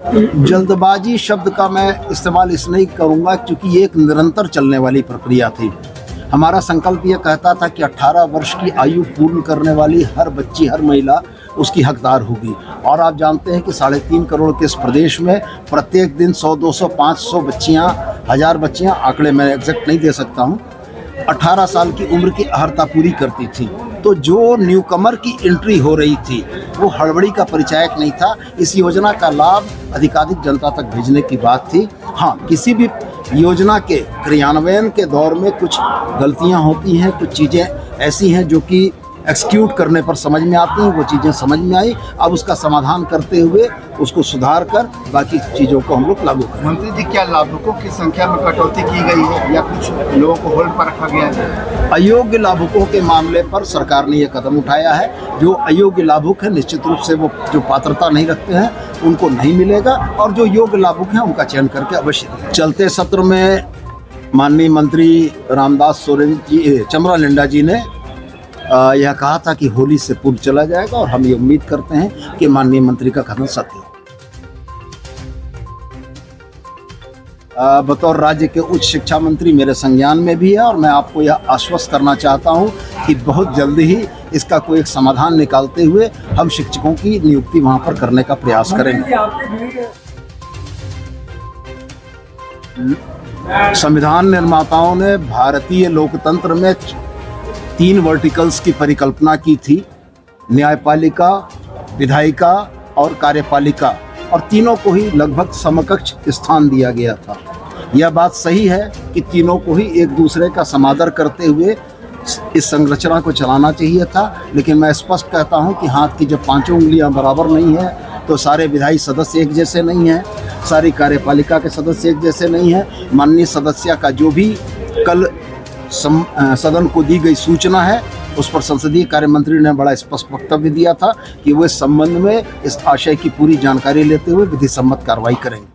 जल्दबाजी शब्द का मैं इस्तेमाल इसलिए करूंगा क्योंकि ये एक निरंतर चलने वाली प्रक्रिया थी। हमारा संकल्प ये कहता था कि 18 वर्ष की आयु पूर्ण करने वाली हर बच्ची, हर महिला उसकी हकदार होगी। और आप जानते हैं कि 3.5 करोड़ के इस प्रदेश में प्रत्येक दिन 100, 200, 500 बच्चियाँ, 1000 बच्चियाँ, आंकड़े मैं एग्जैक्ट नहीं दे सकता हूँ, 18 साल की उम्र की अहर्ता पूरी करती थी। तो जो न्यूकमर की एंट्री हो रही थी वो हड़बड़ी का परिचायक नहीं था। इस योजना का लाभ अधिकाधिक जनता तक भेजने की बात थी। हाँ, किसी भी योजना के क्रियान्वयन के दौर में कुछ गलतियां होती हैं, कुछ चीज़ें ऐसी हैं जो कि एक्सिक्यूट करने पर समझ में आती हैं, वो चीज़ें समझ में आई। अब उसका समाधान करते हुए उसको सुधार कर बाकी चीज़ों को हम लोग लागू करें। मंत्री जी, क्या लाभुकों की संख्या में कटौती की गई है या कुछ लोगों को होल्ड पर रखा गया है? अयोग्य लाभुकों के मामले पर सरकार ने यह कदम उठाया है। जो अयोग्य लाभुक हैं निश्चित रूप से वो जो पात्रता नहीं रखते हैं उनको नहीं मिलेगा, और जो योग्य लाभुक हैं उनका चयन करके अवश्य देंगे। चलते सत्र में माननीय मंत्री रामदास सोरेन जी, चमरा लिंडा जी ने यह कहा था कि होली से पूर्व चला जाएगा, और हम ये उम्मीद करते हैं कि माननीय मंत्री का कथन सत्य हो। बतौर राज्य के उच्च शिक्षा मंत्री मेरे संज्ञान में भी है, और मैं आपको यह आश्वस्त करना चाहता हूं कि बहुत जल्दी ही इसका कोई एक समाधान निकालते हुए हम शिक्षकों की नियुक्ति वहां पर करने का प्रयास करेंगे। संविधान निर्माताओं ने भारतीय लोकतंत्र में 3 वर्टिकल्स की परिकल्पना की थी, न्यायपालिका, विधायिका और कार्यपालिका, और तीनों को ही लगभग समकक्ष स्थान दिया गया था। यह बात सही है कि तीनों को ही एक दूसरे का समादर करते हुए इस संरचना को चलाना चाहिए था, लेकिन मैं स्पष्ट कहता हूं कि हाथ की जब 5 उंगलियां बराबर नहीं है तो सारे विधायी सदस्य एक जैसे नहीं हैं, सारी कार्यपालिका के सदस्य एक जैसे नहीं हैं। माननीय सदस्य का जो भी कल सदन को दी गई सूचना है उस पर संसदीय कार्य मंत्री ने बड़ा स्पष्ट वक्तव्य दिया था कि वो इस संबंध में इस आशय की पूरी जानकारी लेते हुए विधि सम्मत कार्रवाई करेंगे।